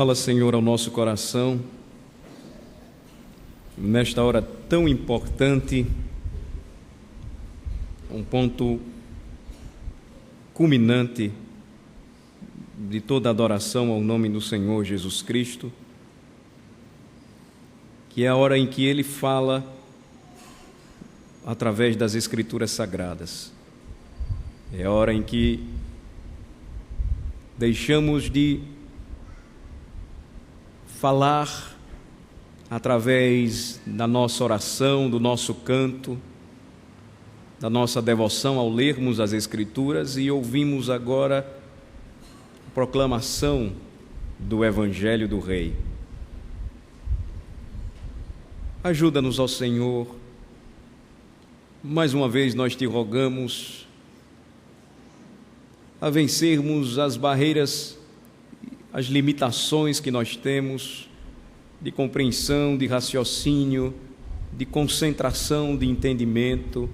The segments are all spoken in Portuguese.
Fala, Senhor, ao nosso coração, nesta hora tão importante, um ponto culminante de toda adoração ao nome do Senhor Jesus Cristo, que é a hora em que Ele fala através das Escrituras Sagradas. É a hora em que deixamos de falar através da nossa oração, do nosso canto, da nossa devoção ao lermos as Escrituras e ouvimos agora a proclamação do Evangelho do Rei. Ajuda-nos, ó Senhor, mais uma vez nós te rogamos a vencermos as barreiras, as limitações que nós temos de compreensão, de raciocínio, de concentração, de entendimento.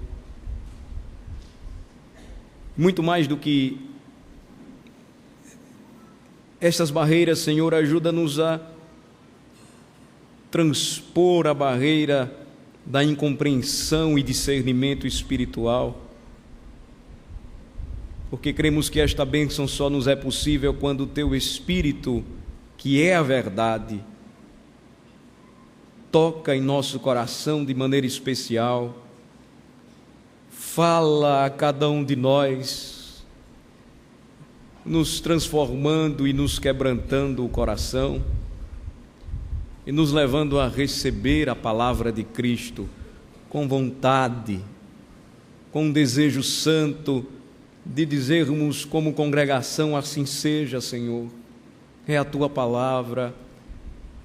Muito mais do que estas barreiras, Senhor, ajuda-nos a transpor a barreira da incompreensão e discernimento espiritual, porque cremos que esta bênção só nos é possível quando o Teu Espírito, que é a verdade, toca em nosso coração de maneira especial, fala a cada um de nós, nos transformando e nos quebrantando o coração e nos levando a receber a palavra de Cristo com vontade, com um desejo santo de dizermos como congregação: assim seja, Senhor, é a Tua palavra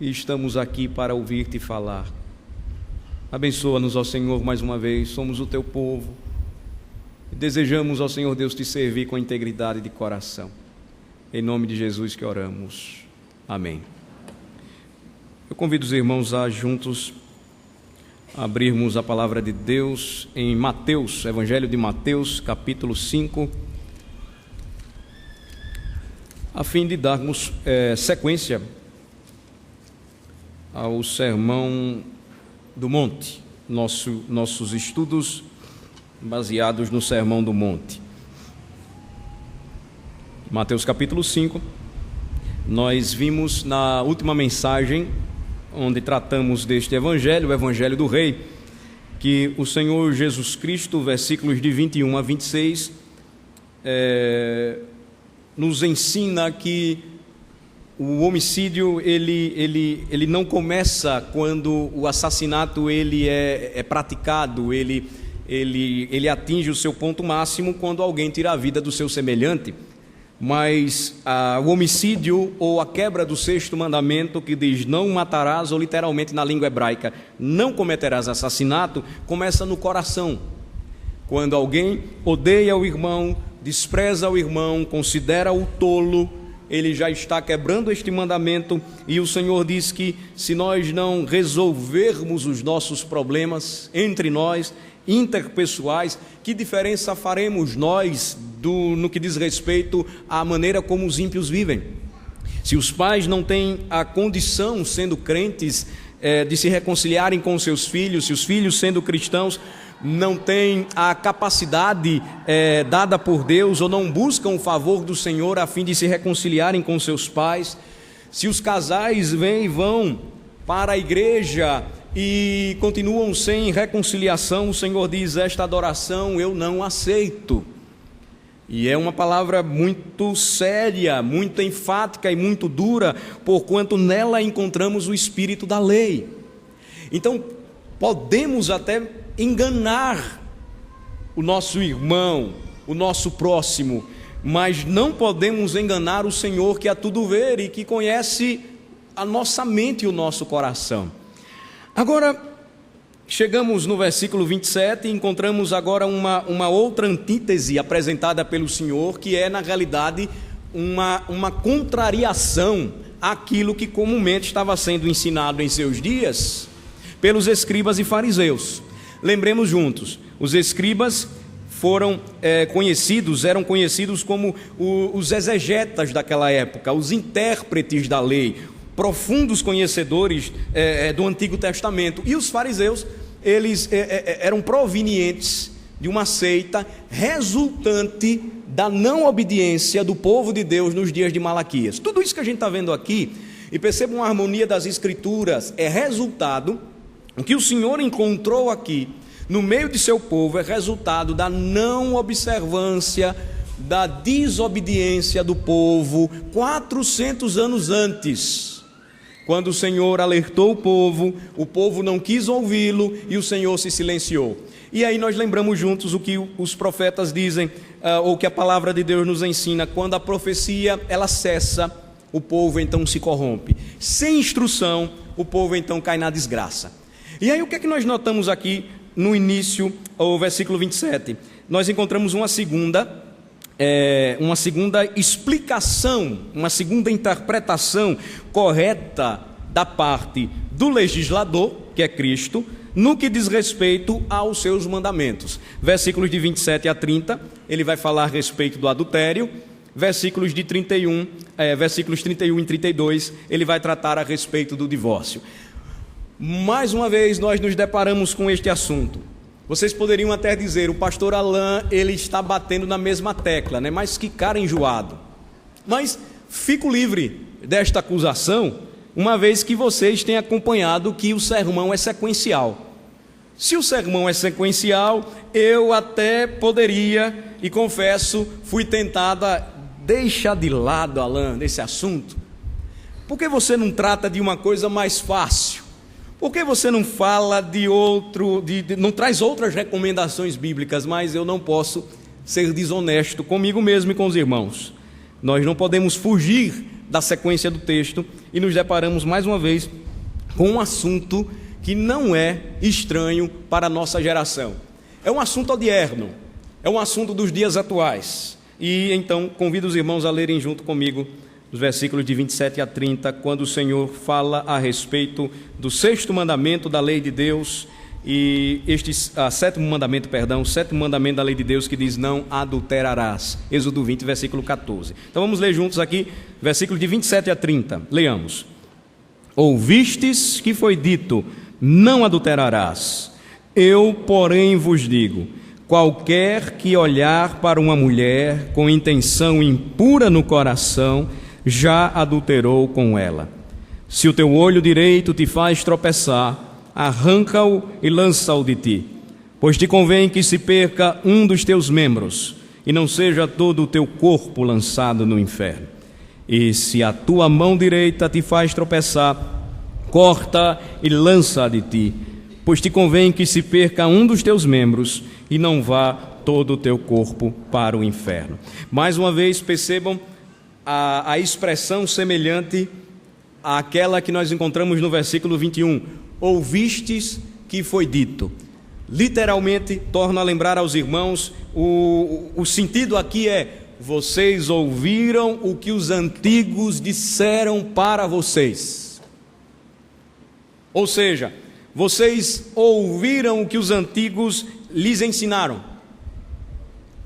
e estamos aqui para ouvir-te falar. Abençoa-nos, ó Senhor, mais uma vez, somos o Teu povo e desejamos, ó Senhor Deus, te servir com integridade de coração. Em nome de Jesus que oramos. Amém. Eu convido os irmãos a juntos abrirmos a palavra de Deus em Mateus, Evangelho de Mateus, capítulo 5, a fim de darmos sequência ao Sermão do Monte, nossos estudos baseados no Sermão do Monte. Mateus capítulo 5, nós vimos na última mensagem, onde tratamos deste Evangelho, o Evangelho do Rei, que o Senhor Jesus Cristo, versículos de 21 a 26, nos ensina que o homicídio ele não começa quando o assassinato ele é praticado, ele atinge o seu ponto máximo quando alguém tira a vida do seu semelhante. Mas o homicídio ou a quebra do sexto mandamento, que diz não matarás, ou literalmente na língua hebraica, não cometerás assassinato, começa no coração. Quando alguém odeia o irmão, despreza o irmão, considera-o tolo, ele já está quebrando este mandamento. E o Senhor diz que se nós não resolvermos os nossos problemas entre nós, interpessoais, que diferença faremos nós no que diz respeito à maneira como os ímpios vivem? Se os pais não têm a condição, sendo crentes, de se reconciliarem com seus filhos, se os filhos, sendo cristãos, não têm a capacidade dada por Deus ou não buscam o favor do Senhor a fim de se reconciliarem com seus pais, se os casais vão para a igreja e continuam sem reconciliação, o Senhor diz: esta adoração eu não aceito. E é uma palavra muito séria, muito enfática e muito dura, porquanto nela encontramos o espírito da lei. Então, podemos até enganar o nosso irmão, o nosso próximo, mas não podemos enganar o Senhor, que a tudo vê e que conhece a nossa mente e o nosso coração. Agora, chegamos no versículo 27 e encontramos agora uma outra antítese apresentada pelo Senhor, que é, na realidade, uma contrariação àquilo que comumente estava sendo ensinado em seus dias pelos escribas e fariseus. Lembremos juntos, os escribas eram conhecidos como os exegetas daquela época, os intérpretes da lei, profundos conhecedores do Antigo Testamento. E os fariseus, eles eram provenientes de uma seita resultante da não obediência do povo de Deus nos dias de Malaquias. Tudo isso que a gente está vendo aqui, e percebam a harmonia das Escrituras, é resultado, o que o Senhor encontrou aqui no meio de seu povo é resultado da não observância, da desobediência do povo 400 anos antes. Quando o Senhor alertou o povo não quis ouvi-lo e o Senhor se silenciou. E aí nós lembramos juntos o que os profetas dizem, ou que a palavra de Deus nos ensina: quando a profecia ela cessa, o povo então se corrompe. Sem instrução, o povo então cai na desgraça. E aí o que é que nós notamos aqui no início, o versículo 27? Nós encontramos uma segunda explicação, uma segunda interpretação correta da parte do legislador, que é Cristo, no que diz respeito aos seus mandamentos. Versículos de 27 a 30, ele vai falar a respeito do adultério. Versículos 31 e 32, ele vai tratar a respeito do divórcio. Mais uma vez nós nos deparamos com este assunto. Vocês poderiam até dizer: o pastor Alain, ele está batendo na mesma tecla, né? Mas que cara enjoado. Mas fico livre desta acusação, uma vez que vocês têm acompanhado que o sermão é sequencial. Se o sermão é sequencial, eu até poderia, e confesso, fui tentada: deixa de lado, Alain, desse assunto. Por que você não trata de uma coisa mais fácil? Por que você não fala de não traz outras recomendações bíblicas? Mas eu não posso ser desonesto comigo mesmo e com os irmãos. Nós não podemos fugir da sequência do texto e nos deparamos mais uma vez com um assunto que não é estranho para a nossa geração. É um assunto odierno, é um assunto dos dias atuais. E então convido os irmãos a lerem junto comigo os versículos de 27 a 30, quando o Senhor fala a respeito do sexto mandamento da lei de Deus, e sétimo mandamento da lei de Deus, que diz: não adulterarás. Êxodo 20, versículo 14. Então vamos ler juntos aqui, versículos de 27 a 30. Leamos. Ouvistes que foi dito: não adulterarás. Eu, porém, vos digo: qualquer que olhar para uma mulher com intenção impura no coração, já adulterou com ela. Se o teu olho direito te faz tropeçar, arranca-o e lança-o de ti, pois te convém que se perca um dos teus membros, e não seja todo o teu corpo lançado no inferno. E se a tua mão direita te faz tropeçar, corta e lança-a de ti, pois te convém que se perca um dos teus membros, e não vá todo o teu corpo para o inferno. Mais uma vez, percebam a expressão semelhante àquela que nós encontramos no versículo 21. Ouvistes que foi dito. Literalmente, torno a lembrar aos irmãos, o sentido aqui é: vocês ouviram o que os antigos disseram para vocês. Ou seja, vocês ouviram o que os antigos lhes ensinaram.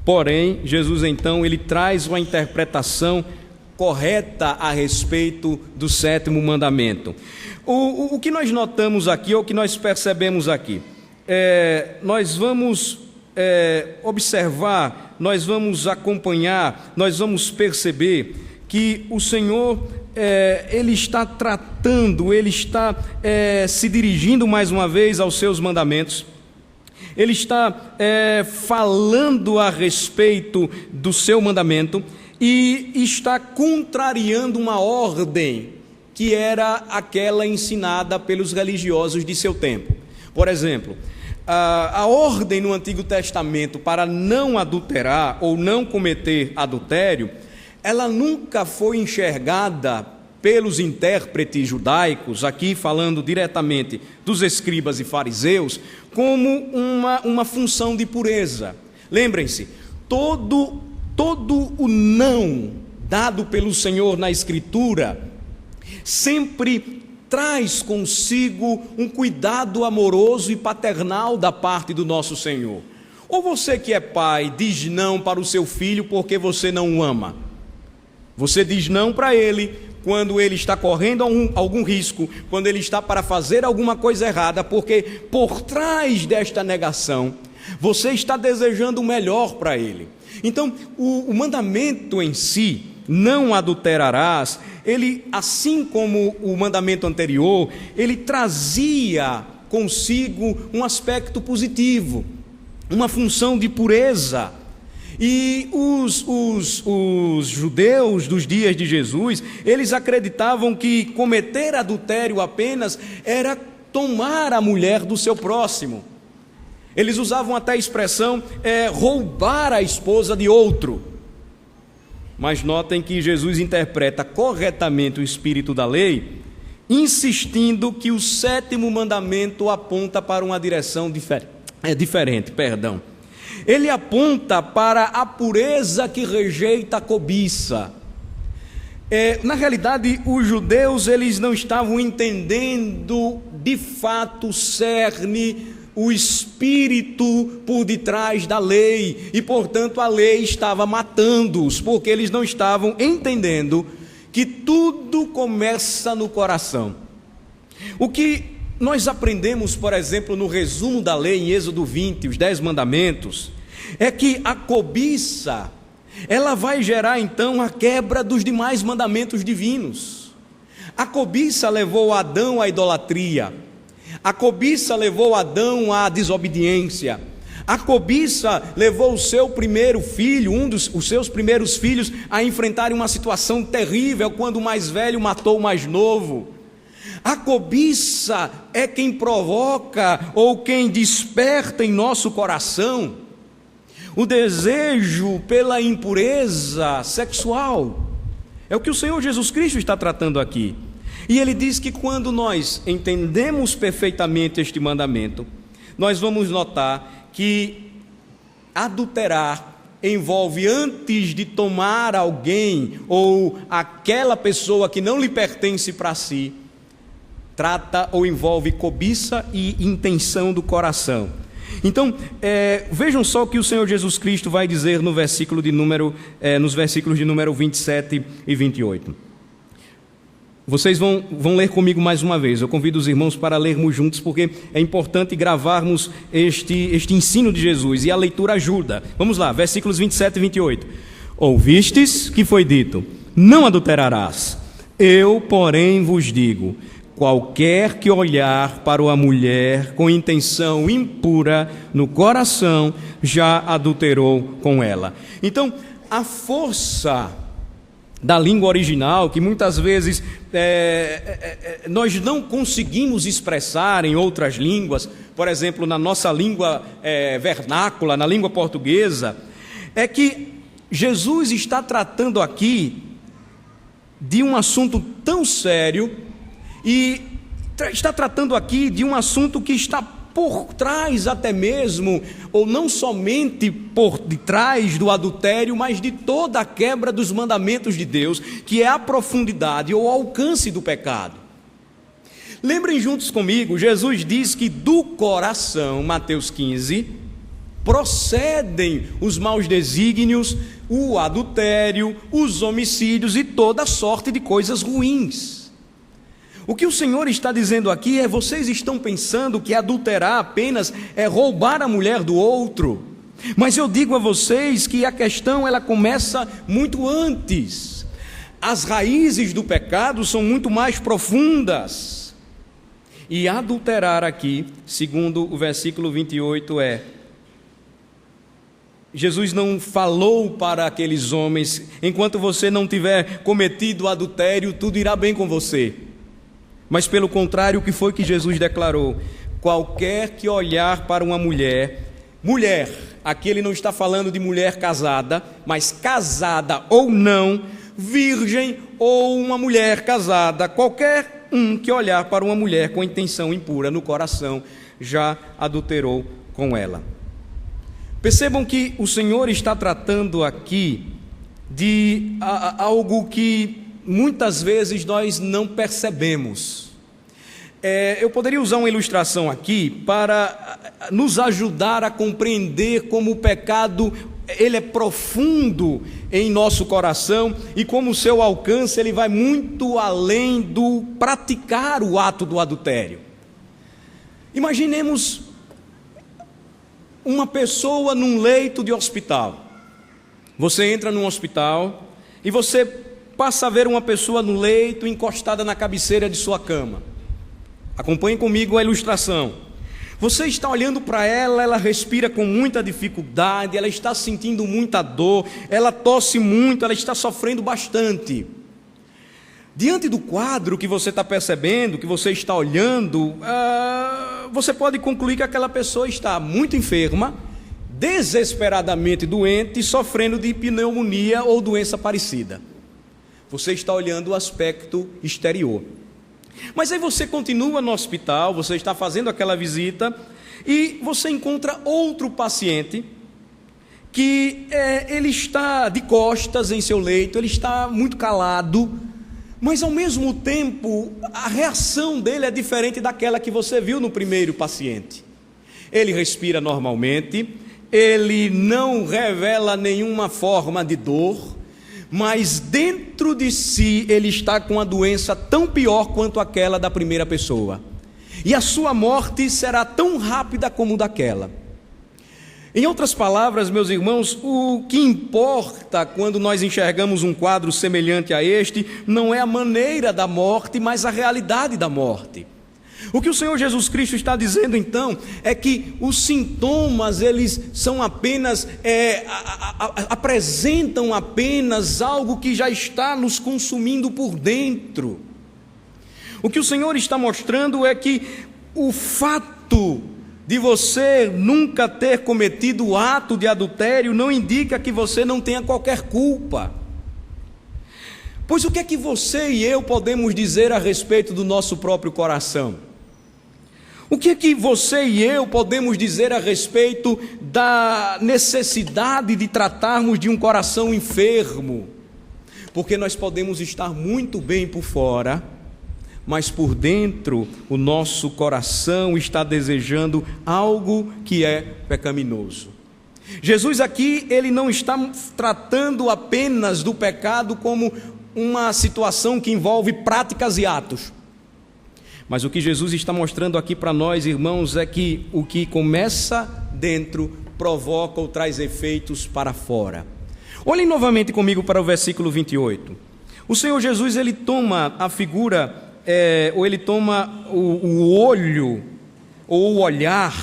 Porém, Jesus então, ele traz uma interpretação correta a respeito do sétimo mandamento. O que nós notamos aqui, ou o que nós percebemos aqui, nós vamos observar, nós vamos acompanhar, nós vamos perceber que o Senhor, Ele está tratando, Ele está se dirigindo mais uma vez aos seus mandamentos. Ele está falando a respeito do seu mandamento e está contrariando uma ordem que era aquela ensinada pelos religiosos de seu tempo. Por exemplo, a ordem no Antigo Testamento para não adulterar ou não cometer adultério, ela nunca foi enxergada pelos intérpretes judaicos, aqui falando diretamente dos escribas e fariseus, como uma função de pureza. Lembrem-se, todo o não dado pelo Senhor na Escritura sempre traz consigo um cuidado amoroso e paternal da parte do nosso Senhor. Ou você que é pai diz não para o seu filho porque você não o ama. Você diz não para ele quando ele está correndo algum risco, quando ele está para fazer alguma coisa errada, porque por trás desta negação, você está desejando o melhor para ele. Então, o mandamento em si, não adulterarás, ele, assim como o mandamento anterior, ele trazia consigo um aspecto positivo, uma função de pureza. E os judeus dos dias de Jesus, eles acreditavam que cometer adultério apenas era tomar a mulher do seu próximo. Eles usavam até a expressão roubar a esposa de outro. Mas notem que Jesus interpreta corretamente o espírito da lei, insistindo que o 7º mandamento aponta para uma direção diferente. Ele aponta para a pureza que rejeita a cobiça. Na realidade, os judeus eles não estavam entendendo de fato o cerne, o espírito por detrás da lei, e portanto a lei estava matando-os, porque eles não estavam entendendo que tudo começa no coração. O que nós aprendemos, por exemplo, no resumo da lei em Êxodo 20, os 10 mandamentos, é que a cobiça, ela vai gerar então a quebra dos demais mandamentos divinos. A cobiça levou Adão à idolatria. A cobiça levou Adão à desobediência. A cobiça levou o seu primeiro filho, os seus primeiros filhos, a enfrentarem uma situação terrível, quando o mais velho matou o mais novo. A cobiça é quem provoca ou quem desperta em nosso coração o desejo pela impureza sexual. É o que o Senhor Jesus Cristo está tratando aqui. E ele diz que quando nós entendemos perfeitamente este mandamento, nós vamos notar que adulterar envolve, antes de tomar alguém ou aquela pessoa que não lhe pertence para si, trata ou envolve cobiça e intenção do coração. Então, vejam só o que o Senhor Jesus Cristo vai dizer nos versículos de número 27 e 28. Vocês vão ler comigo mais uma vez. Eu convido os irmãos para lermos juntos, porque é importante gravarmos este ensino de Jesus, e a leitura ajuda. Vamos lá, versículos 27 e 28. Ouvistes que foi dito: não adulterarás. Eu, porém, vos digo: qualquer que olhar para uma mulher com intenção impura no coração, já adulterou com ela. Então, a força da língua original, que muitas vezes nós não conseguimos expressar em outras línguas, por exemplo, na nossa língua vernácula, na língua portuguesa, é que Jesus está tratando aqui de um assunto tão sério, e está tratando aqui de um assunto que está por trás até mesmo, ou não somente por detrás do adultério, mas de toda a quebra dos mandamentos de Deus, que é a profundidade ou o alcance do pecado. Lembrem juntos comigo, Jesus diz que do coração, Mateus 15, procedem os maus desígnios, o adultério, os homicídios e toda sorte de coisas ruins. O que o Senhor está dizendo aqui é: vocês estão pensando que adulterar apenas é roubar a mulher do outro, mas eu digo a vocês que a questão ela começa muito antes. As raízes do pecado são muito mais profundas, e adulterar aqui, segundo o versículo 28, Jesus não falou para aqueles homens: enquanto você não tiver cometido adultério, tudo irá bem com você. Mas pelo contrário, o que foi que Jesus declarou? Qualquer que olhar para uma mulher, aqui ele não está falando de mulher casada, mas casada ou não, virgem ou uma mulher casada, qualquer um que olhar para uma mulher com intenção impura no coração, já adulterou com ela. Percebam que o Senhor está tratando aqui de algo que muitas vezes nós não percebemos. Eu poderia usar uma ilustração aqui para nos ajudar a compreender como o pecado ele é profundo em nosso coração, e como o seu alcance, ele vai muito além do praticar o ato do adultério. Imaginemos uma pessoa num leito de hospital. Você entra num hospital e você passa a ver uma pessoa no leito, encostada na cabeceira de sua cama. Acompanhe comigo a ilustração. Você está olhando para ela, ela respira com muita dificuldade, ela está sentindo muita dor, ela tosse muito, ela está sofrendo bastante. Diante do quadro que você está percebendo, que você está olhando, você pode concluir que aquela pessoa está muito enferma, desesperadamente doente, sofrendo de pneumonia ou doença parecida. Você está olhando o aspecto exterior. Mas aí você continua no hospital, você está fazendo aquela visita e você encontra outro paciente que ele está de costas em seu leito, ele está muito calado, mas ao mesmo tempo a reação dele é diferente daquela que você viu no primeiro paciente. Ele respira normalmente, ele não revela nenhuma forma de dor, mas dentro de si ele está com a doença tão pior quanto aquela da primeira pessoa, e a sua morte será tão rápida como daquela. Em outras palavras, meus irmãos, o que importa quando nós enxergamos um quadro semelhante a este não é a maneira da morte, mas a realidade da morte. O que o Senhor Jesus Cristo está dizendo então é que os sintomas, eles são apenas, apresentam apenas algo que já está nos consumindo por dentro. O que o Senhor está mostrando é que o fato de você nunca ter cometido o ato de adultério não indica que você não tenha qualquer culpa. Pois o que é que você e eu podemos dizer a respeito do nosso próprio coração? O que é que você e eu podemos dizer a respeito da necessidade de tratarmos de um coração enfermo? Porque nós podemos estar muito bem por fora, mas por dentro o nosso coração está desejando algo que é pecaminoso. Jesus aqui, ele não está tratando apenas do pecado como uma situação que envolve práticas e atos. Mas o que Jesus está mostrando aqui para nós, irmãos, é que o que começa dentro provoca ou traz efeitos para fora. Olhem novamente comigo para o versículo 28. O Senhor Jesus, ele toma a figura, ou ele toma o olho, ou o olhar,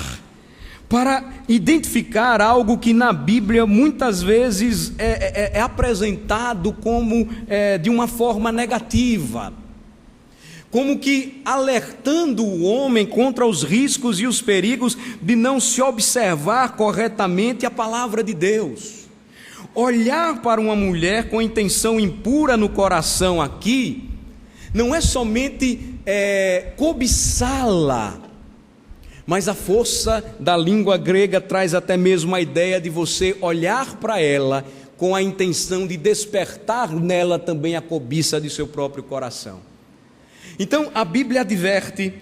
para identificar algo que na Bíblia muitas vezes é apresentado como de uma forma negativa, como que alertando o homem contra os riscos e os perigos de não se observar corretamente a palavra de Deus. Olhar para uma mulher com intenção impura no coração aqui, não é somente cobiçá-la, mas a força da língua grega traz até mesmo a ideia de você olhar para ela com a intenção de despertar nela também a cobiça de seu próprio coração. Então a Bíblia adverte,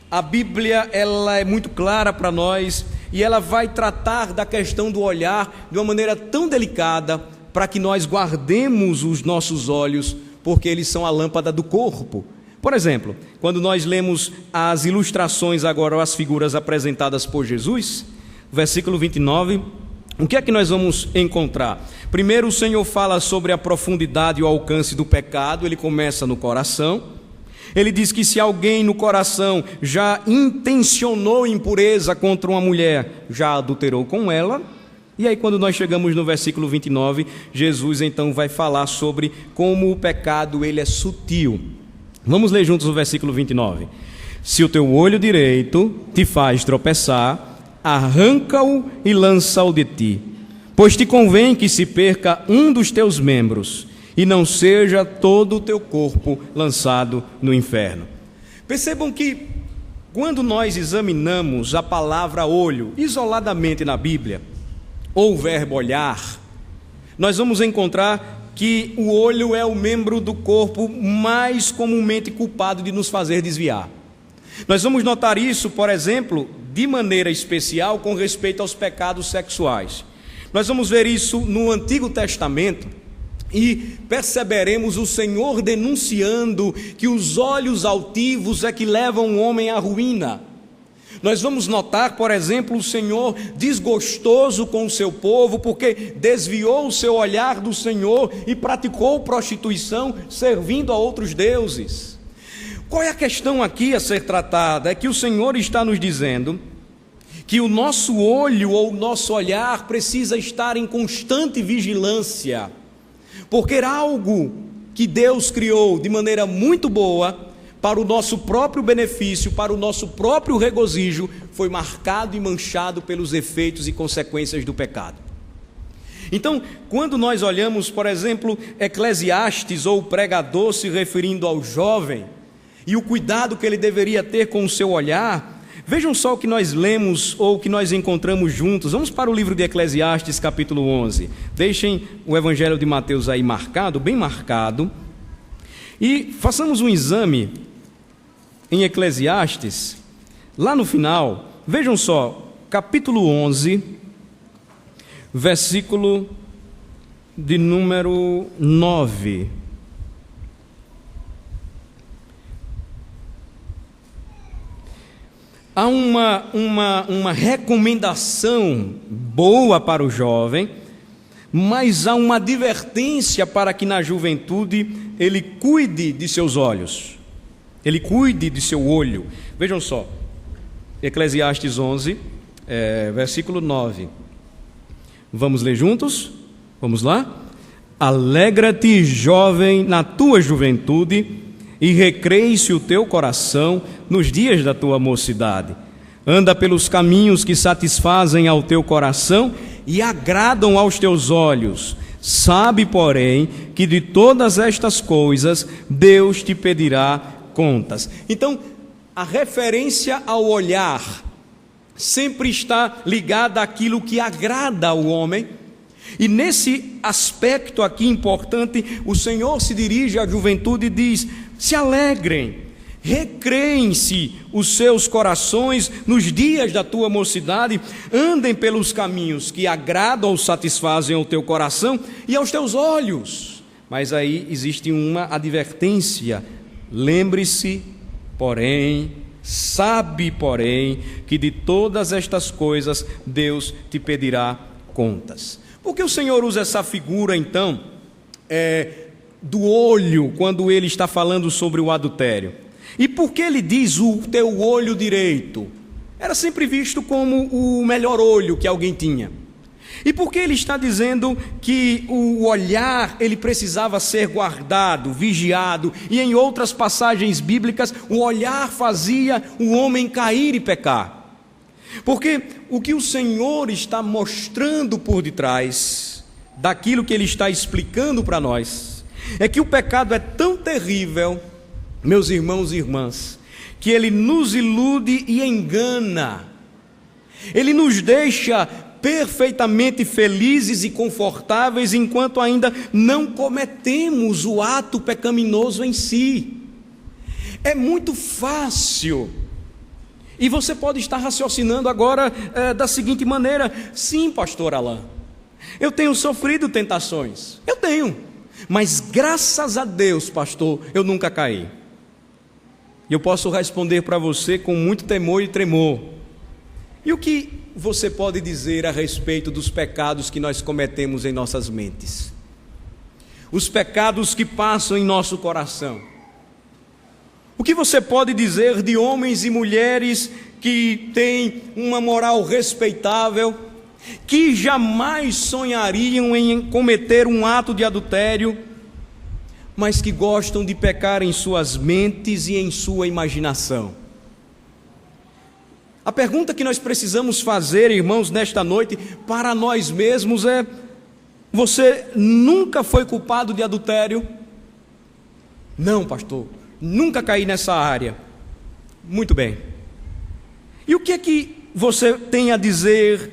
a Bíblia ela é muito clara para nós, e ela vai tratar da questão do olhar de uma maneira tão delicada, para que nós guardemos os nossos olhos, porque eles são a lâmpada do corpo. Por exemplo, quando nós lemos as ilustrações agora, as figuras apresentadas por Jesus, versículo 29, o que é que nós vamos encontrar? Primeiro, o Senhor fala sobre a profundidade e o alcance do pecado. Ele começa no coração. Ele diz que se alguém no coração já intencionou impureza contra uma mulher, já adulterou com ela. E aí quando nós chegamos no versículo 29, Jesus então vai falar sobre como o pecado ele é sutil. Vamos ler juntos o versículo 29. Se o teu olho direito te faz tropeçar, arranca-o e lança-o de ti, pois te convém que se perca um dos teus membros, e não seja todo o teu corpo lançado no inferno. Percebam que quando nós examinamos a palavra olho isoladamente na Bíblia, ou o verbo olhar, nós vamos encontrar que o olho é o membro do corpo mais comumente culpado de nos fazer desviar. Nós vamos notar isso, por exemplo, de maneira especial com respeito aos pecados sexuais. Nós vamos ver isso no Antigo Testamento e perceberemos o Senhor denunciando que os olhos altivos é que levam o homem à ruína. Nós vamos notar, por exemplo, o Senhor desgostoso com o seu povo, porque desviou o seu olhar do Senhor e praticou prostituição, servindo a outros deuses. Qual é a questão aqui a ser tratada? É que o Senhor está nos dizendo que o nosso olho ou o nosso olhar precisa estar em constante vigilância, porque algo que Deus criou de maneira muito boa, para o nosso próprio benefício, para o nosso próprio regozijo, foi marcado e manchado pelos efeitos e consequências do pecado. Então, quando nós olhamos, por exemplo, Eclesiastes ou o pregador se referindo ao jovem e o cuidado que ele deveria ter com o seu olhar, vejam só o que nós lemos ou o que nós encontramos juntos. Vamos para o livro de Eclesiastes, capítulo 11. Deixem o Evangelho de Mateus aí marcado, bem marcado, e façamos um exame em Eclesiastes, lá no final. Vejam só, capítulo 11, versículo de número 9. Há uma recomendação boa para o jovem, mas há uma advertência para que na juventude ele cuide de seus olhos, ele cuide de seu olho. Vejam só, Eclesiastes 11, versículo 9. Vamos ler juntos? Vamos lá? Alegra-te, jovem, na tua juventude, e recreie-se o teu coração nos dias da tua mocidade. Anda pelos caminhos que satisfazem ao teu coração e agradam aos teus olhos. Sabe, porém, que de todas estas coisas Deus te pedirá contas. Então, a referência ao olhar sempre está ligada àquilo que agrada ao homem. E nesse aspecto aqui importante, o Senhor se dirige à juventude e diz: se alegrem, recreiem-se os seus corações nos dias da tua mocidade, andem pelos caminhos que agradam ou satisfazem ao teu coração e aos teus olhos. Mas aí existe uma advertência: lembre-se, porém, sabe, porém, que de todas estas coisas Deus te pedirá contas. Por que o Senhor usa essa figura, então, do olho, quando ele está falando sobre o adultério? E por que ele diz o teu olho direito? Era sempre visto como o melhor olho que alguém tinha. E por que ele está dizendo que o olhar ele precisava ser guardado, vigiado, e em outras passagens bíblicas o olhar fazia o homem cair e pecar? Porque o que o Senhor está mostrando por detrás daquilo que ele está explicando para nós é que o pecado é tão terrível, meus irmãos e irmãs, que ele nos ilude e engana. Ele nos deixa perfeitamente felizes e confortáveis enquanto ainda não cometemos o ato pecaminoso em si. É muito fácil. E você pode estar raciocinando agora da seguinte maneira: sim, pastor Alain, eu tenho sofrido tentações. Eu tenho, mas graças a Deus, pastor, eu nunca caí. E eu posso responder para você com muito temor e tremor. E o que você pode dizer a respeito dos pecados que nós cometemos em nossas mentes? Os pecados que passam em nosso coração. O que você pode dizer de homens e mulheres que têm uma moral respeitável, que jamais sonhariam em cometer um ato de adultério, mas que gostam de pecar em suas mentes e em sua imaginação? A pergunta que nós precisamos fazer, irmãos, nesta noite, para nós mesmos é: você nunca foi culpado de adultério? Não, pastor, nunca caí nessa área. Muito bem. E o que é que você tem a dizer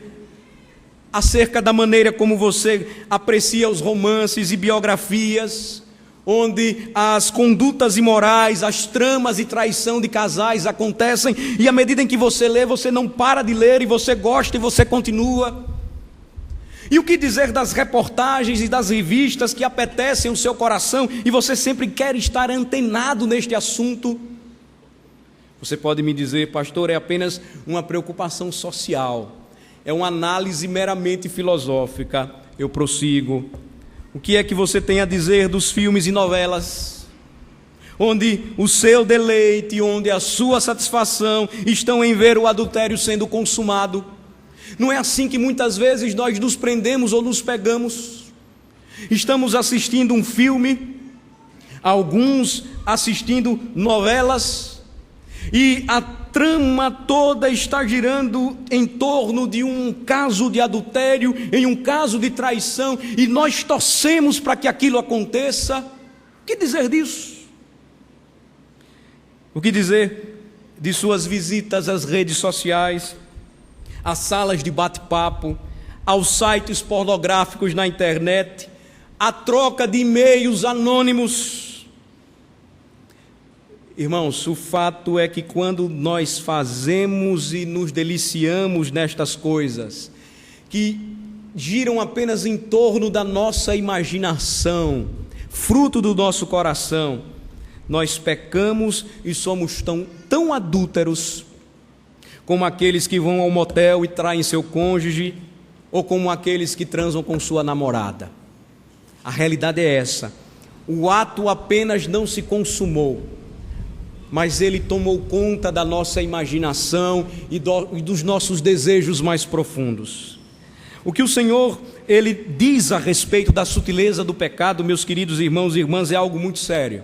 acerca da maneira como você aprecia os romances e biografias, onde as condutas imorais, as tramas e traição de casais acontecem, e à medida em que você lê, você não para de ler, e você gosta e você continua? E o que dizer das reportagens e das revistas que apetecem o seu coração e você sempre quer estar antenado neste assunto? Você pode me dizer, pastor, é apenas uma preocupação social, é uma análise meramente filosófica. Eu prossigo. O que é que você tem a dizer dos filmes e novelas, onde o seu deleite, onde a sua satisfação estão em ver o adultério sendo consumado? Não é assim que muitas vezes nós nos prendemos ou nos pegamos? Estamos assistindo um filme, alguns assistindo novelas, e a trama toda está girando em torno de um caso de adultério, em um caso de traição, e nós torcemos para que aquilo aconteça. O que dizer disso? O que dizer de suas visitas às redes sociais, às salas de bate-papo, aos sites pornográficos na internet, à troca de e-mails anônimos? Irmãos, o fato é que quando nós fazemos e nos deliciamos nestas coisas, que giram apenas em torno da nossa imaginação, fruto do nosso coração, nós pecamos e somos tão adúlteros como aqueles que vão ao motel e traem seu cônjuge, ou como aqueles que transam com sua namorada. A realidade é essa: o ato apenas não se consumou, mas ele tomou conta da nossa imaginação e dos nossos desejos mais profundos. O que o Senhor, Ele diz a respeito da sutileza do pecado, meus queridos irmãos e irmãs, é algo muito sério.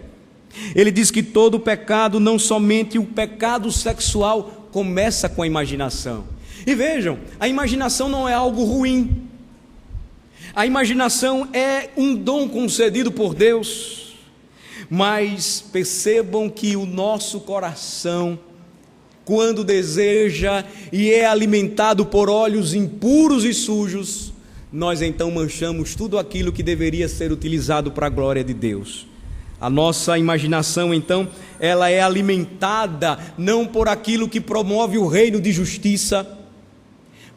Ele diz que todo pecado, não somente o pecado sexual, começa com a imaginação. E vejam, a imaginação não é algo ruim. A imaginação é um dom concedido por Deus. Mas percebam que o nosso coração, quando deseja e é alimentado por olhos impuros e sujos, nós então manchamos tudo aquilo que deveria ser utilizado para a glória de Deus. A nossa imaginação, então, ela é alimentada não por aquilo que promove o reino de justiça,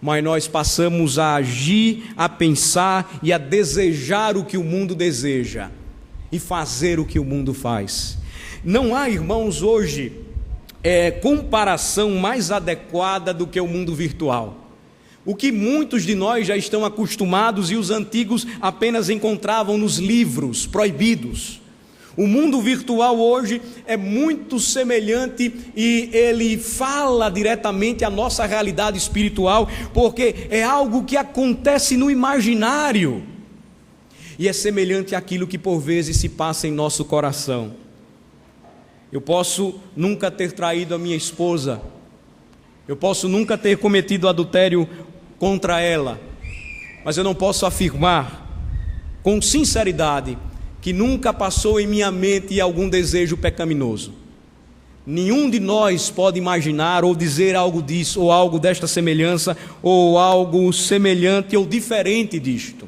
mas nós passamos a agir, a pensar e a desejar o que o mundo deseja e fazer o que o mundo faz. Não há, irmãos, hoje comparação mais adequada do que o mundo virtual. O que muitos de nós já estão acostumados e os antigos apenas encontravam nos livros proibidos. O mundo virtual hoje é muito semelhante e ele fala diretamente à nossa realidade espiritual, porque é algo que acontece no imaginário. E é semelhante àquilo que por vezes se passa em nosso coração. Eu posso nunca ter traído a minha esposa, eu posso nunca ter cometido adultério contra ela, mas eu não posso afirmar com sinceridade que nunca passou em minha mente algum desejo pecaminoso. Nenhum de nós pode imaginar ou dizer algo disso, ou algo desta semelhança, ou algo semelhante ou diferente disto.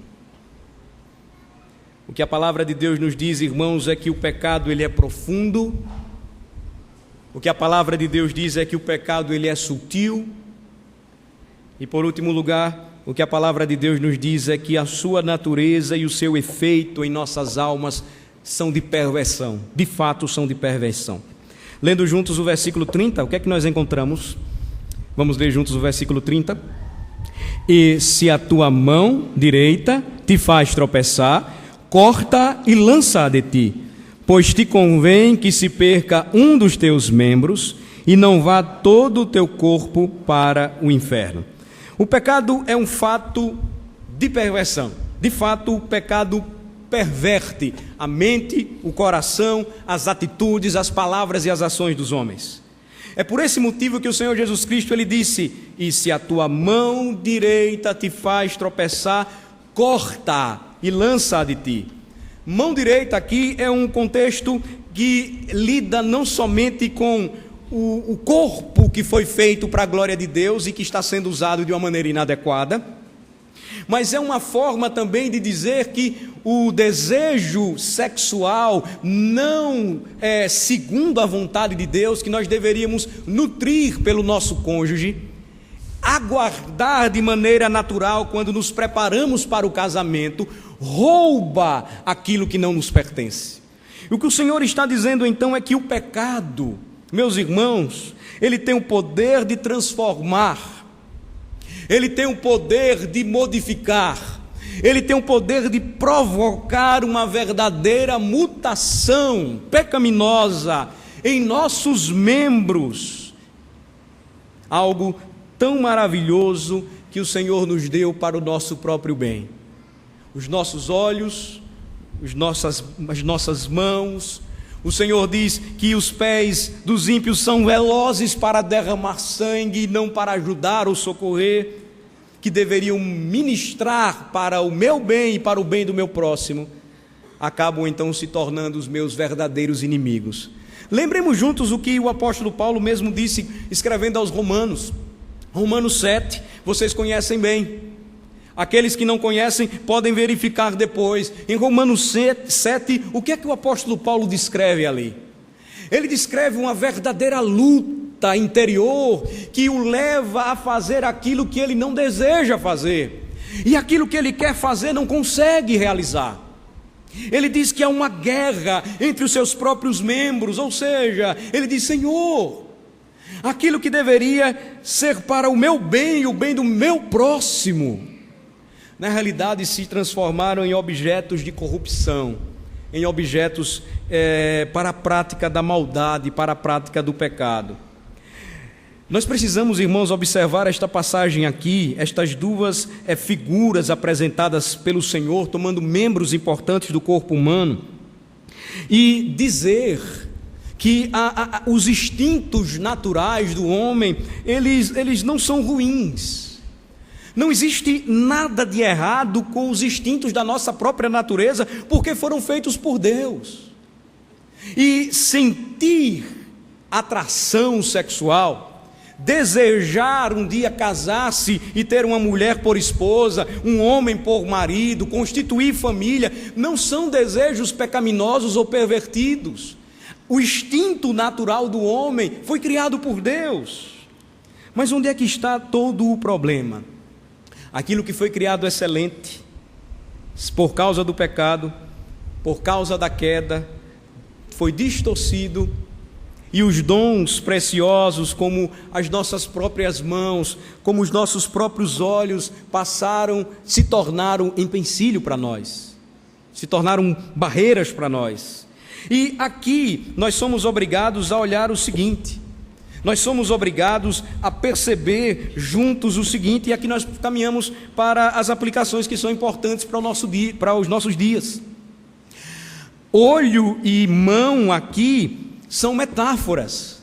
O que a palavra de Deus nos diz, irmãos, é que o pecado ele é profundo. O que a palavra de Deus diz é que o pecado ele é sutil. E por último lugar, o que a palavra de Deus nos diz é que a sua natureza e o seu efeito em nossas almas são de perversão. De fato, são de perversão. Lendo juntos o versículo 30, o que é que nós encontramos? Vamos ler juntos o versículo 30. E se a tua mão direita te faz tropeçar, corta e lança de ti, pois te convém que se perca um dos teus membros e não vá todo o teu corpo para o inferno. O pecado é um fato de perversão. De fato, o pecado perverte a mente, o coração, as atitudes, as palavras e as ações dos homens. É por esse motivo que o Senhor Jesus Cristo ele disse: e se a tua mão direita te faz tropeçar, corta e lança de ti. Mão direita aqui é um contexto que lida não somente com o corpo que foi feito para a glória de Deus e que está sendo usado de uma maneira inadequada, mas é uma forma também de dizer que o desejo sexual não é segundo a vontade de Deus, que nós deveríamos nutrir pelo nosso cônjuge, aguardar de maneira natural quando nos preparamos para o casamento, rouba aquilo que não nos pertence. E o que o Senhor está dizendo então é que o pecado, meus irmãos, ele tem o poder de transformar, ele tem o poder de modificar, ele tem o poder de provocar uma verdadeira mutação pecaminosa em nossos membros, algo tão maravilhoso que o Senhor nos deu para o nosso próprio bem. Os nossos olhos, as nossas mãos. O Senhor diz que os pés dos ímpios são velozes para derramar sangue e não para ajudar ou socorrer, que deveriam ministrar para o meu bem e para o bem do meu próximo, acabam então se tornando os meus verdadeiros inimigos. Lembremos juntos o que o apóstolo Paulo mesmo disse, escrevendo aos Romanos. Romanos 7, vocês conhecem bem. Aqueles que não conhecem podem verificar depois. Em Romanos 7, o que é que o apóstolo Paulo descreve ali? Ele descreve uma verdadeira luta interior que o leva a fazer aquilo que ele não deseja fazer. E aquilo que ele quer fazer não consegue realizar. Ele diz que há uma guerra entre os seus próprios membros, ou seja, ele diz: Senhor, aquilo que deveria ser para o meu bem e o bem do meu próximo, na realidade se transformaram em objetos de corrupção, em objetos para a prática da maldade, para a prática do pecado. Nós precisamos, irmãos, observar esta passagem aqui, estas duas figuras apresentadas pelo Senhor, tomando membros importantes do corpo humano, e dizer que os instintos naturais do homem, eles não são ruins. Não existe nada de errado com os instintos da nossa própria natureza, porque foram feitos por Deus. E sentir atração sexual, desejar um dia casar-se e ter uma mulher por esposa, um homem por marido, constituir família, não são desejos pecaminosos ou pervertidos. O instinto natural do homem foi criado por Deus. Mas onde é que está todo o problema? Aquilo que foi criado excelente, por causa do pecado, por causa da queda, foi distorcido, e os dons preciosos, como as nossas próprias mãos, como os nossos próprios olhos, se tornaram empecilho para nós, se tornaram barreiras para nós. E aqui nós somos obrigados a olhar o seguinte, nós somos obrigados a perceber juntos o seguinte, e aqui nós caminhamos para as aplicações que são importantes para os nossos dias. Olho e mão aqui são metáforas.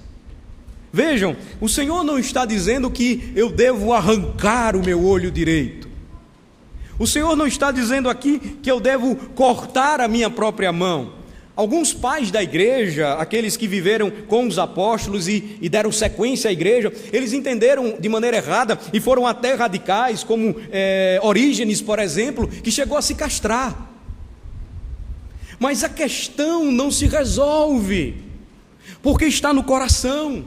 Vejam, o Senhor não está dizendo que eu devo arrancar o meu olho direito. O Senhor não está dizendo aqui que eu devo cortar a minha própria mão. Alguns pais da igreja, aqueles que viveram com os apóstolos e deram sequência à igreja, eles entenderam de maneira errada e foram até radicais, como Orígenes, por exemplo, que chegou a se castrar. Mas a questão não se resolve, porque está no coração.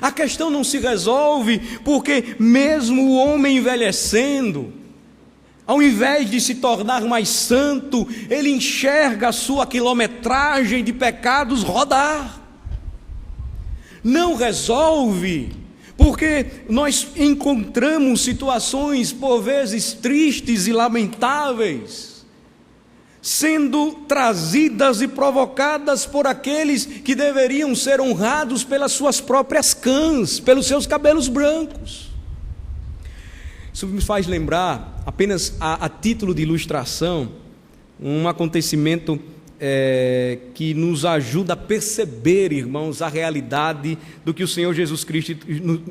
A questão não se resolve porque mesmo o homem envelhecendo, ao invés de se tornar mais santo, ele enxerga a sua quilometragem de pecados rodar. Não resolve, porque nós encontramos situações por vezes tristes e lamentáveis, sendo trazidas e provocadas por aqueles que deveriam ser honrados pelas suas próprias cãs, pelos seus cabelos brancos. Isso me faz lembrar, apenas a título de ilustração, um acontecimento que nos ajuda a perceber, irmãos, a realidade do que o Senhor Jesus Cristo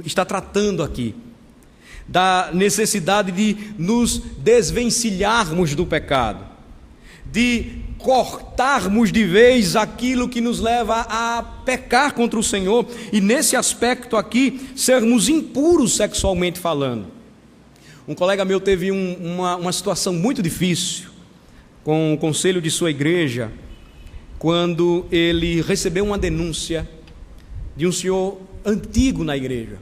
está tratando aqui, da necessidade de nos desvencilharmos do pecado, de cortarmos de vez aquilo que nos leva a pecar contra o Senhor, e nesse aspecto aqui, sermos impuros sexualmente falando. Um colega meu teve uma situação muito difícil com o conselho de sua igreja, quando ele recebeu uma denúncia de um senhor antigo na igreja,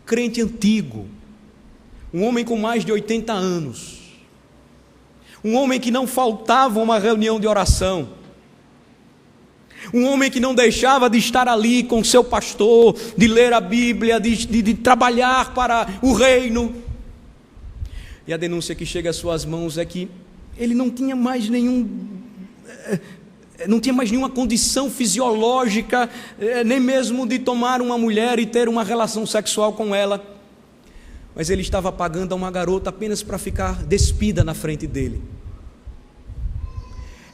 crente antigo, um homem com mais de 80 anos, um homem que não faltava uma reunião de oração, um homem que não deixava de estar ali com seu pastor, de ler a Bíblia, de trabalhar para o reino. E a denúncia que chega às suas mãos é que ele não tinha mais nenhuma condição fisiológica, nem mesmo de tomar uma mulher e ter uma relação sexual com ela, mas ele estava pagando a uma garota apenas para ficar despida na frente dele.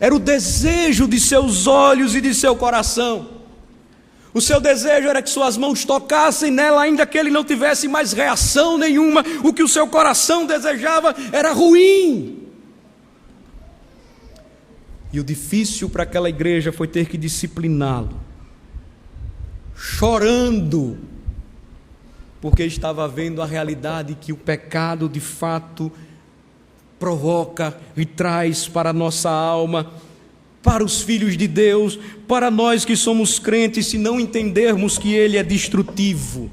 Era o desejo de seus olhos e de seu coração. O seu desejo era que suas mãos tocassem nela, ainda que ele não tivesse mais reação nenhuma. O que o seu coração desejava era ruim. E o difícil para aquela igreja foi ter que discipliná-lo, chorando, porque estava vendo a realidade que o pecado de fato provoca e traz para a nossa alma, para os filhos de Deus, para nós que somos crentes, se não entendermos que ele é destrutivo,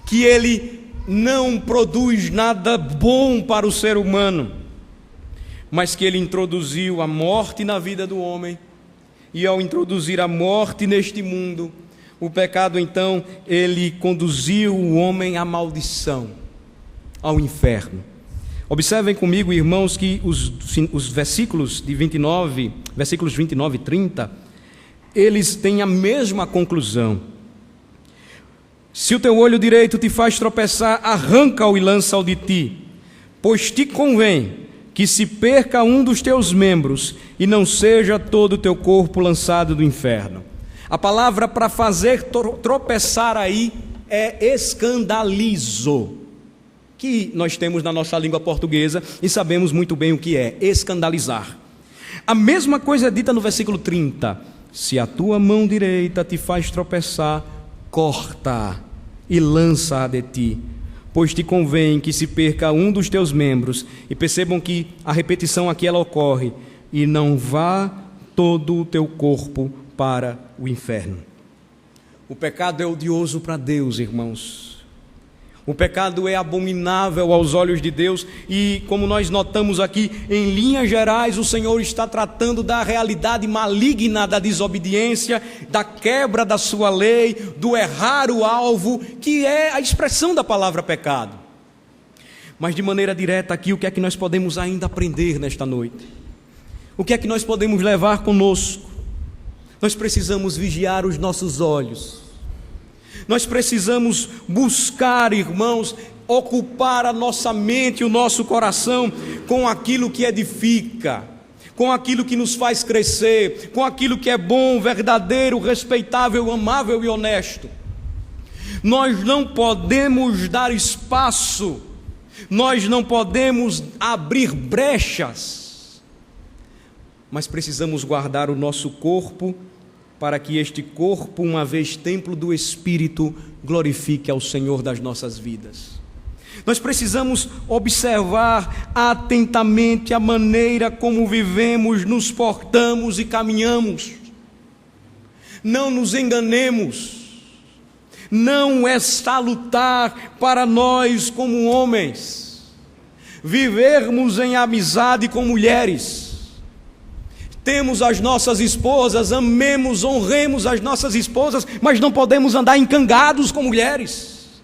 que ele não produz nada bom para o ser humano, mas que ele introduziu a morte na vida do homem, e ao introduzir a morte neste mundo, o pecado então, ele conduziu o homem à maldição, ao inferno. Observem comigo, irmãos, que os versículos 29 e 30, eles têm a mesma conclusão. Se o teu olho direito te faz tropeçar, arranca-o e lança-o de ti, pois te convém que se perca um dos teus membros e não seja todo o teu corpo lançado do inferno. A palavra para fazer tropeçar aí é escandalizo, que nós temos na nossa língua portuguesa e sabemos muito bem o que é escandalizar. A mesma coisa é dita no versículo 30: se a tua mão direita te faz tropeçar, corta e lança-a de ti, pois te convém que se perca um dos teus membros. E percebam que a repetição aqui ela ocorre: e não vá todo o teu corpo para o inferno. O pecado é odioso para Deus, irmãos. O pecado é abominável aos olhos de Deus, e como nós notamos aqui, em linhas gerais, o Senhor está tratando da realidade maligna da desobediência, da quebra da sua lei, do errar o alvo, que é a expressão da palavra pecado. Mas de maneira direta aqui, o que é que nós podemos ainda aprender nesta noite? O que é que nós podemos levar conosco? Nós precisamos vigiar os nossos olhos. Nós precisamos buscar, irmãos, ocupar a nossa mente e o nosso coração com aquilo que edifica, com aquilo que nos faz crescer, com aquilo que é bom, verdadeiro, respeitável, amável e honesto. Nós não podemos dar espaço, nós não podemos abrir brechas, mas precisamos guardar o nosso corpo, para que este corpo, uma vez templo do Espírito, glorifique ao Senhor das nossas vidas. Nós precisamos observar atentamente a maneira como vivemos, nos portamos e caminhamos. Não nos enganemos, não é salutar para nós como homens vivermos em amizade com mulheres. Temos as nossas esposas, amemos, honremos as nossas esposas, mas não podemos andar encangados com mulheres.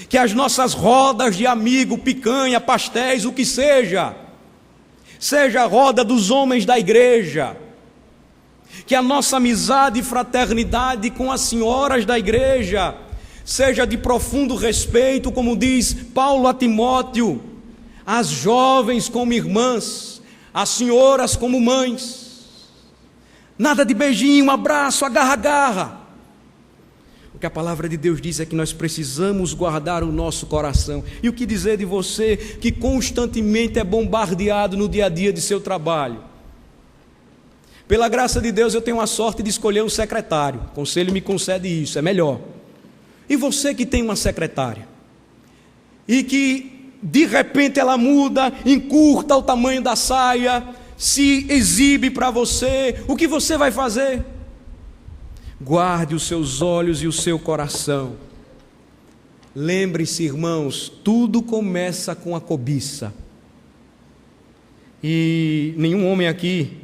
Que as nossas rodas de amigo, picanha, pastéis, o que seja a roda dos homens da igreja. Que a nossa amizade e fraternidade com as senhoras da igreja seja de profundo respeito, como diz Paulo a Timóteo, as jovens como irmãs, as senhoras como mães. Nada de beijinho, um abraço, agarra. O que a palavra de Deus diz é que nós precisamos guardar o nosso coração. E o que dizer de você que constantemente é bombardeado no dia a dia de seu trabalho? Pela graça de Deus eu tenho a sorte de escolher um secretário. O conselho me concede isso, é melhor. E você que tem uma secretária e que de repente ela muda, encurta o tamanho da saia, se exibe para você, o que você vai fazer? Guarde os seus olhos e o seu coração, Lembre-se, irmãos, tudo começa com a cobiça. E nenhum homem aqui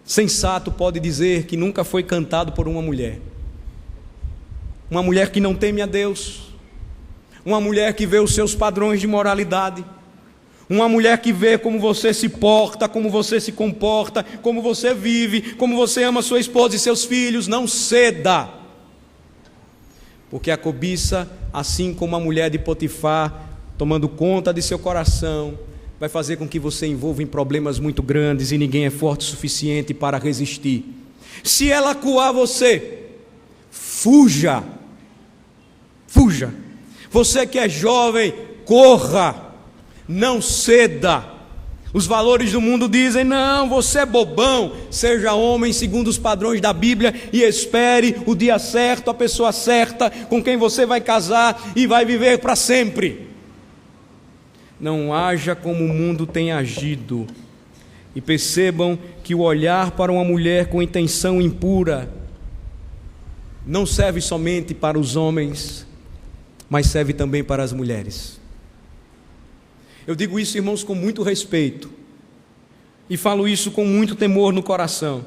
sensato pode dizer que nunca foi cantado por uma mulher. Uma mulher que não teme a Deus, uma mulher que vê os seus padrões de moralidade, uma mulher que vê como você se porta, como você se comporta, como você vive, como você ama sua esposa e seus filhos. Não ceda, porque a cobiça, assim como a mulher de Potifar, tomando conta de seu coração, vai fazer com que você envolva em problemas muito grandes e ninguém é forte o suficiente para resistir. Se ela acuar você, fuja. Fuja. Você que é jovem, corra. Não ceda. Os valores do mundo dizem: não, você é bobão. Seja homem segundo os padrões da Bíblia e espere o dia certo, a pessoa certa, com quem você vai casar e vai viver para sempre. Não haja como o mundo tem agido. E percebam que o olhar para uma mulher com intenção impura não serve somente para os homens, mas serve também para as mulheres. Eu digo isso, irmãos, com muito respeito, e falo isso com muito temor no coração.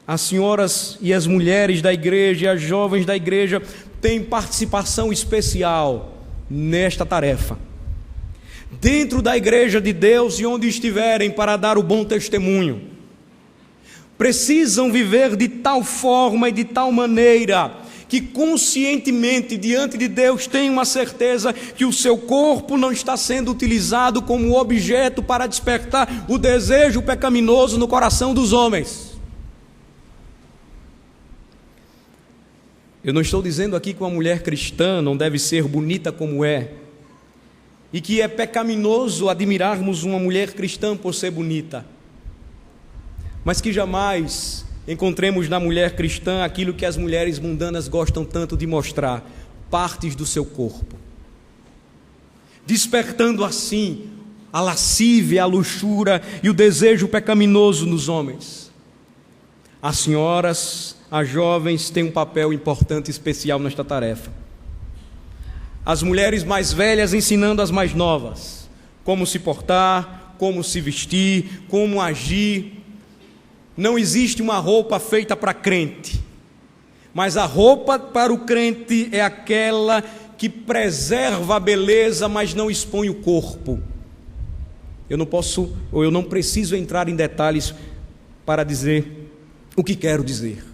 As senhoras e as mulheres da igreja e as jovens da igreja têm participação especial nesta tarefa, dentro da igreja de Deus e onde estiverem, para dar o bom testemunho. Precisam viver de tal forma e de tal maneira que conscientemente diante de Deus tenham uma certeza que o seu corpo não está sendo utilizado como objeto para despertar o desejo pecaminoso no coração dos homens. Eu não estou dizendo aqui que uma mulher cristã não deve ser bonita como é, e que é pecaminoso admirarmos uma mulher cristã por ser bonita, mas que jamais encontremos na mulher cristã aquilo que as mulheres mundanas gostam tanto de mostrar: partes do seu corpo, despertando assim a lascívia, a luxúria e o desejo pecaminoso nos homens. As senhoras, as jovens têm um papel importante e especial nesta tarefa. As mulheres mais velhas ensinando as mais novas como se portar, como se vestir, como agir. Não existe uma roupa feita para crente, mas a roupa para o crente é aquela que preserva a beleza, mas não expõe o corpo. Eu não posso, ou eu não preciso entrar em detalhes para dizer o que quero dizer.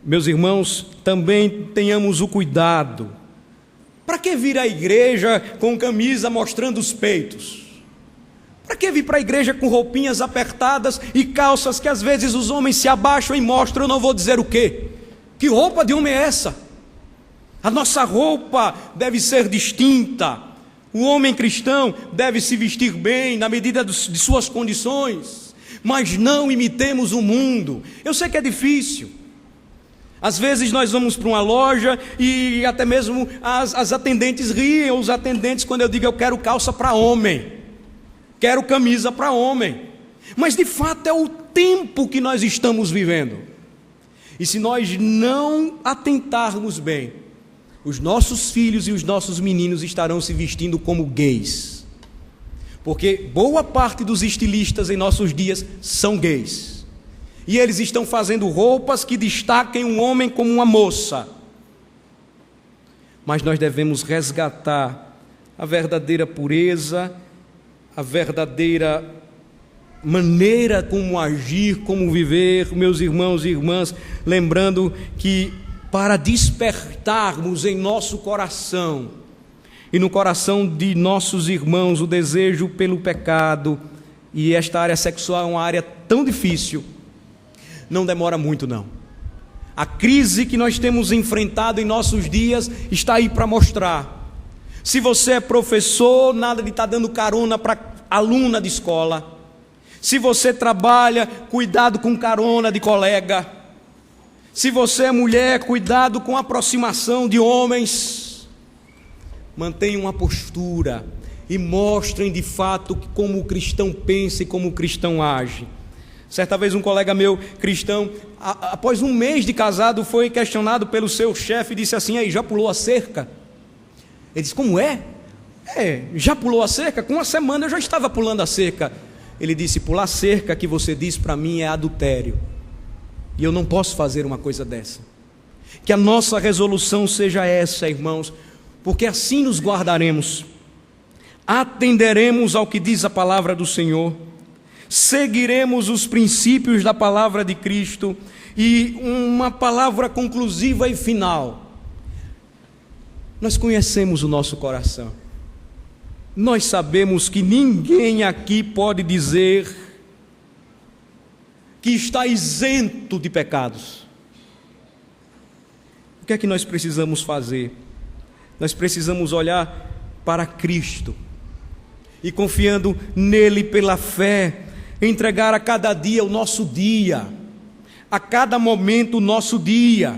Meus irmãos, também tenhamos o cuidado. Para que vir à igreja com camisa mostrando os peitos? Para que vir para a igreja com roupinhas apertadas e calças que às vezes os homens se abaixam e mostram, eu não vou dizer o quê? Que roupa de homem é essa? A nossa roupa deve ser distinta. O homem cristão deve se vestir bem na medida de suas condições, mas não imitemos o mundo. Eu sei que é difícil. Às vezes nós vamos para uma loja e até mesmo as atendentes riem, os atendentes, quando eu digo eu quero calça para homem, quero camisa para homem. Mas de fato é o tempo que nós estamos vivendo. E se nós não atentarmos bem, os nossos filhos e os nossos meninos estarão se vestindo como gays. Porque boa parte dos estilistas em nossos dias são gays. E eles estão fazendo roupas que destaquem um homem como uma moça. Mas nós devemos resgatar a verdadeira pureza, a verdadeira maneira como agir, como viver, meus irmãos e irmãs, lembrando que para despertarmos em nosso coração e no coração de nossos irmãos o desejo pelo pecado, e esta área sexual é uma área tão difícil, não demora muito não. A crise que nós temos enfrentado em nossos dias está aí para mostrar. Se você é professor, nada de estar dando carona para aluna de escola. Se você trabalha, cuidado com carona de colega. Se você é mulher, cuidado com aproximação de homens. Mantenham uma postura e mostrem de fato como o cristão pensa e como o cristão age. Certa vez um colega meu cristão, após um mês de casado, foi questionado pelo seu chefe e disse assim: aí, já pulou a cerca? Ele disse: como é? Já pulou a cerca? Com uma semana eu já estava pulando a cerca. Ele disse: pular cerca que você diz para mim é adultério, e eu não posso fazer uma coisa dessa. Que a nossa resolução seja essa, irmãos, porque assim nos guardaremos, atenderemos ao que diz a palavra do Senhor, seguiremos os princípios da palavra de Cristo. E uma palavra conclusiva e final: nós conhecemos o nosso coração, nós sabemos que ninguém aqui pode dizer que está isento de pecados. O que é que nós precisamos fazer? Nós precisamos olhar para Cristo e, confiando nele pela fé, entregar a cada dia o nosso dia, a cada momento o nosso dia,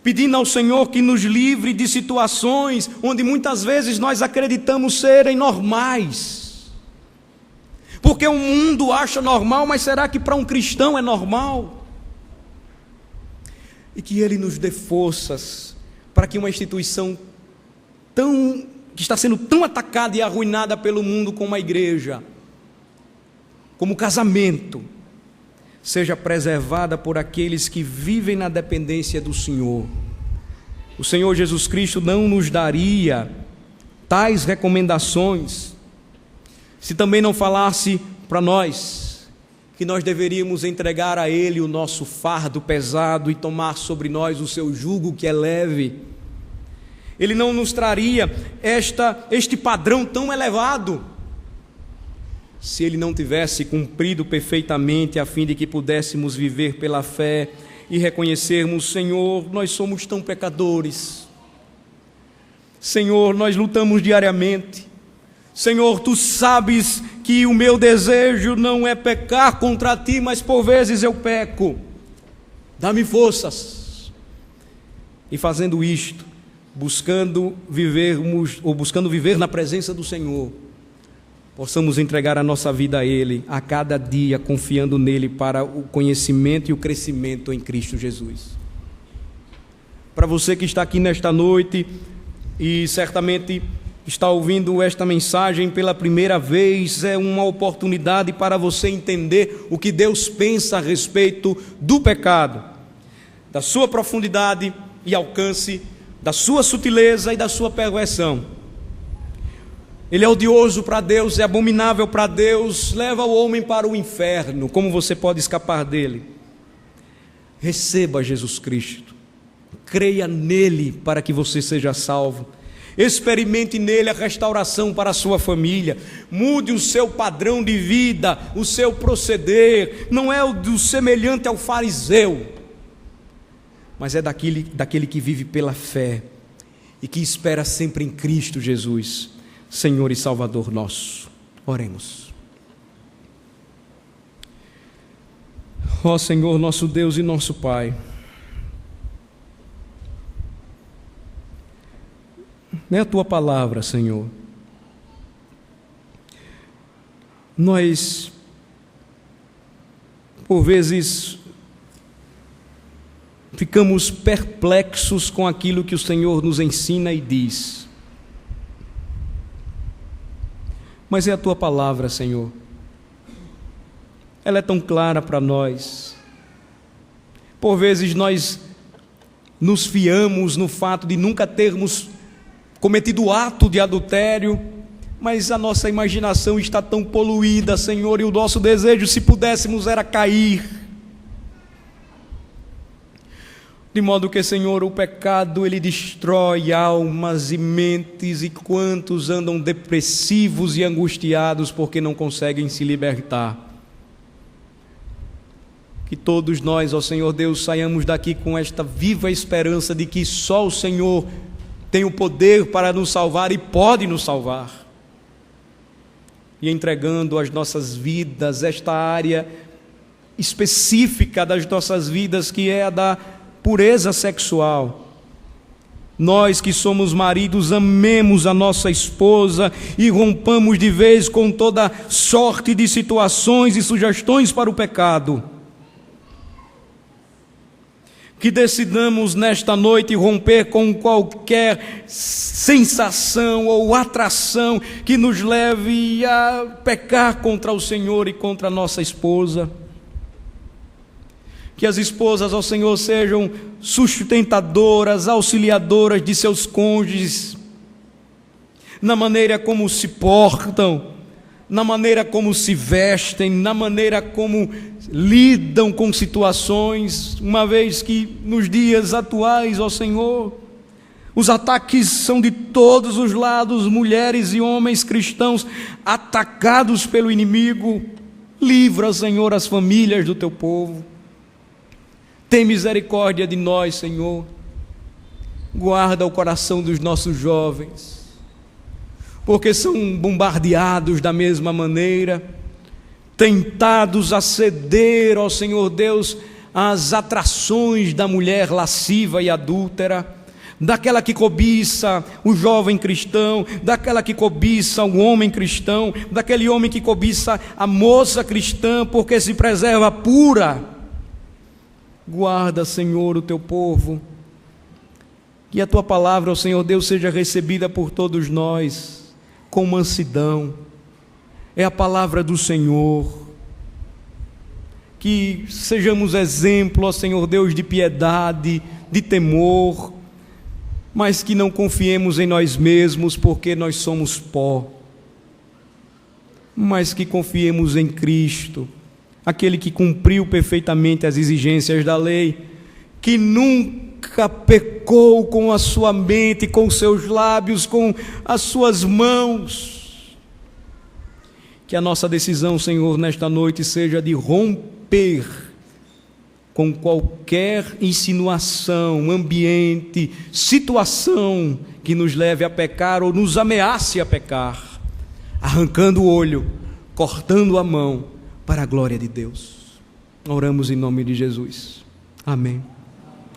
pedindo ao Senhor que nos livre de situações onde muitas vezes nós acreditamos serem normais, porque o mundo acha normal, mas será que para um cristão é normal? E que Ele nos dê forças para que uma instituição que está sendo tão atacada e arruinada pelo mundo como a igreja, como o casamento, seja preservada por aqueles que vivem na dependência do Senhor. O Senhor Jesus Cristo não nos daria tais recomendações se também não falasse para nós que nós deveríamos entregar a Ele o nosso fardo pesado e tomar sobre nós o seu jugo que é leve. Ele não nos traria este padrão tão elevado se Ele não tivesse cumprido perfeitamente, a fim de que pudéssemos viver pela fé e reconhecermos: Senhor, nós somos tão pecadores, Senhor, nós lutamos diariamente, Senhor, Tu sabes que o meu desejo não é pecar contra Ti, mas por vezes eu peco, dá-me forças. E fazendo isto, buscando viver na presença do Senhor, possamos entregar a nossa vida a Ele, a cada dia, confiando nele para o conhecimento e o crescimento em Cristo Jesus. Para você que está aqui nesta noite e certamente está ouvindo esta mensagem pela primeira vez, é uma oportunidade para você entender o que Deus pensa a respeito do pecado, da sua profundidade e alcance, da sua sutileza e da sua perversão. Ele é odioso para Deus, é abominável para Deus, leva o homem para o inferno. Como você pode escapar dele? Receba Jesus Cristo, creia nele para que você seja salvo, experimente nele a restauração para a sua família, mude o seu padrão de vida, o seu proceder, não é o do semelhante ao fariseu, mas é daquele que vive pela fé e que espera sempre em Cristo Jesus, Senhor e Salvador nosso. Oremos. Ó Senhor, nosso Deus e nosso Pai, é a Tua palavra, Senhor. Nós, por vezes, ficamos perplexos com aquilo que o Senhor nos ensina e diz. Mas é a Tua palavra, Senhor. Ela é tão clara para nós. Por vezes nós nos fiamos no fato de nunca termos cometido ato de adultério, mas a nossa imaginação está tão poluída, Senhor, e o nosso desejo, se pudéssemos, era cair. De modo que, Senhor, o pecado, ele destrói almas e mentes, e quantos andam depressivos e angustiados porque não conseguem se libertar. Que todos nós, ó Senhor Deus, saiamos daqui com esta viva esperança de que só o Senhor tem o poder para nos salvar e pode nos salvar. E entregando as nossas vidas, esta área específica das nossas vidas, que é a da pureza sexual, Nós que somos maridos, amemos a nossa esposa e rompamos de vez com toda sorte de situações e sugestões para o pecado. Que decidamos nesta noite romper com qualquer sensação ou atração que nos leve a pecar contra o Senhor e contra a nossa esposa. Que as esposas ao Senhor sejam sustentadoras, auxiliadoras de seus cônjuges, na maneira como se portam, na maneira como se vestem, na maneira como lidam com situações, uma vez que nos dias atuais, ó Senhor, os ataques são de todos os lados, mulheres e homens cristãos atacados pelo inimigo. Livra, Senhor, as famílias do teu povo. Tem misericórdia de nós, Senhor. Guarda o coração dos nossos jovens, porque são bombardeados da mesma maneira, tentados a ceder, ó Senhor Deus, às atrações da mulher lasciva e adúltera, daquela que cobiça o jovem cristão, daquela que cobiça o homem cristão, daquele homem que cobiça a moça cristã, porque se preserva pura. Guarda, Senhor, o teu povo, que a tua palavra, ó Senhor Deus, seja recebida por todos nós com mansidão. É a palavra do Senhor. Que sejamos exemplo, ó Senhor Deus, de piedade, de temor, mas que não confiemos em nós mesmos, porque nós somos pó, mas que confiemos em Cristo, aquele que cumpriu perfeitamente as exigências da lei, que nunca pecou com a sua mente, com os seus lábios, com as suas mãos. Que a nossa decisão, Senhor, nesta noite seja de romper com qualquer insinuação, ambiente, situação que nos leve a pecar ou nos ameace a pecar, arrancando o olho, cortando a mão, para a glória de Deus. Oramos em nome de Jesus. Amém.